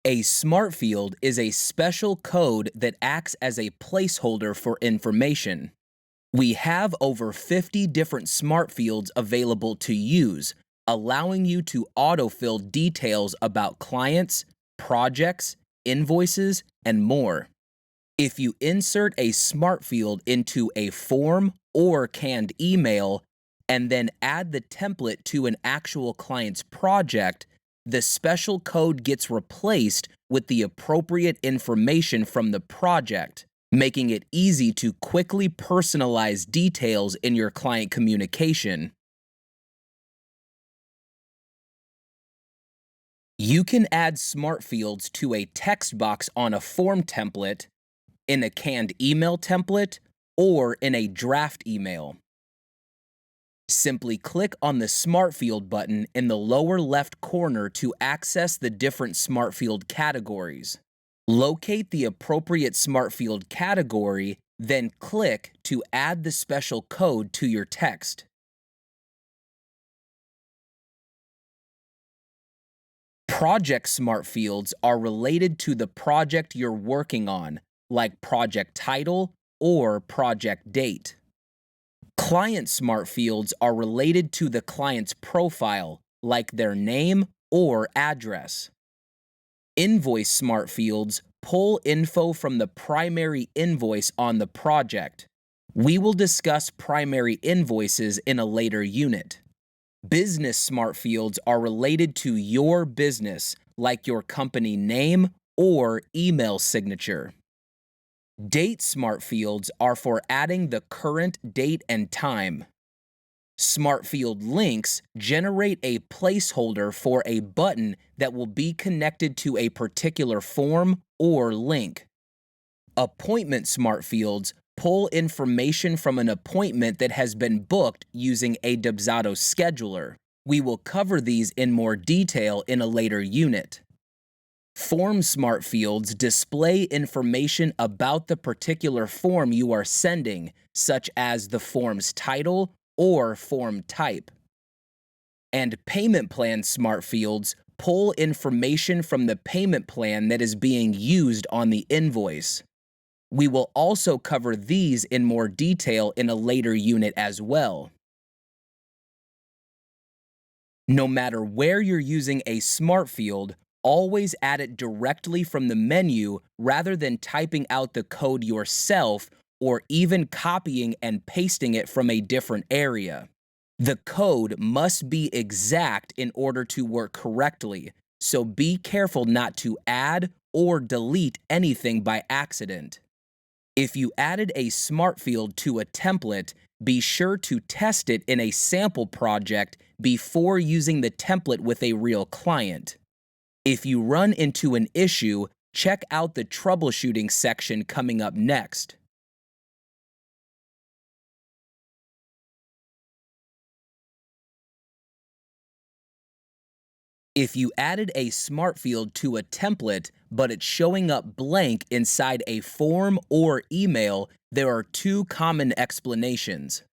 A smart field is a special code that acts as a placeholder for information. We have over 50 different smart fields available to use, allowing you to autofill details about clients, projects, invoices, and more. If you insert a smart field into a form or canned email and then add the template to an actual client's project, the special code gets replaced with the appropriate information from the project, making it easy to quickly personalize details in your client communication. You can add smart fields to a text box on a form template, in a canned email template, or in a draft email. Simply click on the Smart Field button in the lower left corner to access the different Smart Field categories. Locate the appropriate Smart Field category, then click to add the special code to your text. Project Smart Fields are related to the project you're working on, like project title or project date. Client Smart Fields are related to the client's profile, like their name or address. Invoice Smart Fields pull info from the primary invoice on the project. We will discuss primary invoices in a later unit. Business Smart Fields are related to your business, like your company name or email signature. Date Smart Fields are for adding the current date and time. Smart Field links generate a placeholder for a button that will be connected to a particular form or link. Appointment Smart Fields pull information from an appointment that has been booked using a Dubsado scheduler. We will cover these in more detail in a later unit. Form Smart Fields display information about the particular form you are sending, such as the form's title or form type. And Payment Plan Smart Fields pull information from the payment plan that is being used on the invoice. We will also cover these in more detail in a later unit as well. No matter where you're using a smart field, always add it directly from the menu rather than typing out the code yourself or even copying and pasting it from a different area. The code must be exact in order to work correctly, so be careful not to add or delete anything by accident. If you added a smart field to a template, be sure to test it in a sample project before using the template with a real client. If you run into an issue, check out the troubleshooting section coming up next. If you added a smart field to a template, but it's showing up blank inside a form or email, there are two common explanations.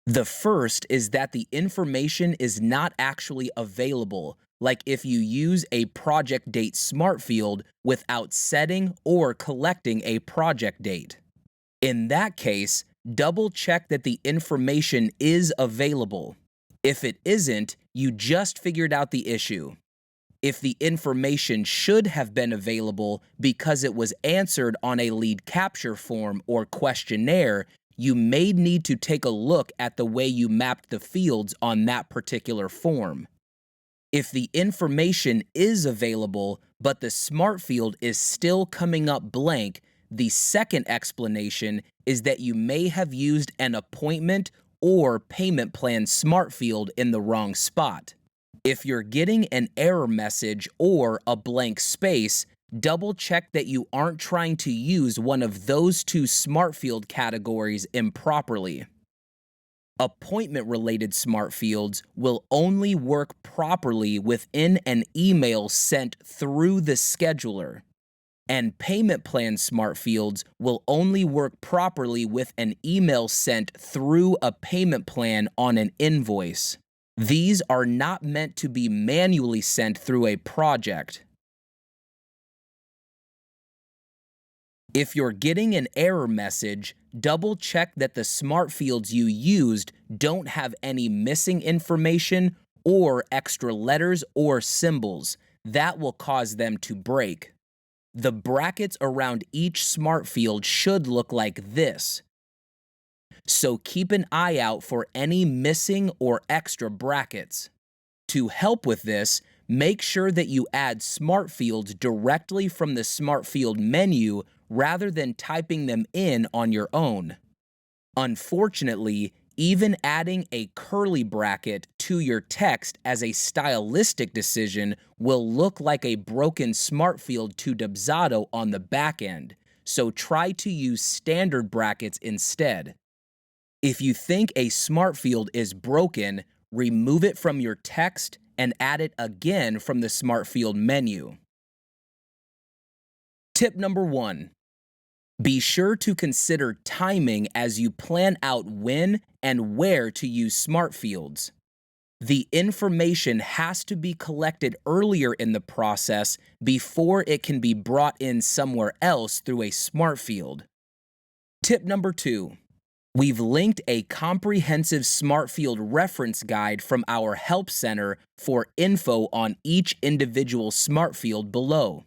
The first is that the information is not actually available, like if you use a project date smart field without setting or collecting a project date. In that case, double check that the information is available. If it isn't, you just figured out the issue. If the information should have been available because it was answered on a lead capture form or questionnaire, you may need to take a look at the way you mapped the fields on that particular form. If the information is available, but the smart field is still coming up blank, the second explanation is that you may have used an appointment or payment plan smart field in the wrong spot. If you're getting an error message or a blank space, double check that you aren't trying to use one of those two smart field categories improperly. Appointment-related smart fields will only work properly within an email sent through the scheduler, and payment plan smart fields will only work properly with an email sent through a payment plan on an invoice. These are not meant to be manually sent through a project. If you're getting an error message, double check that the smart fields you used don't have any missing information or extra letters or symbols. That will cause them to break. The brackets around each smart field should look like this. So keep an eye out for any missing or extra brackets. To help with this, make sure that you add smart fields directly from the smart field menu rather than typing them in on your own. Unfortunately, even adding a curly bracket to your text as a stylistic decision will look like a broken smart field to Dubsado on the back end, so try to use standard brackets instead. If you think a smart field is broken, remove it from your text and add it again from the smart field menu. Tip number 1. Be sure to consider timing as you plan out when and where to use smart fields. The information has to be collected earlier in the process before it can be brought in somewhere else through a smart field. Tip number 2. We've linked a comprehensive smart field reference guide from our Help Center for info on each individual smart field below.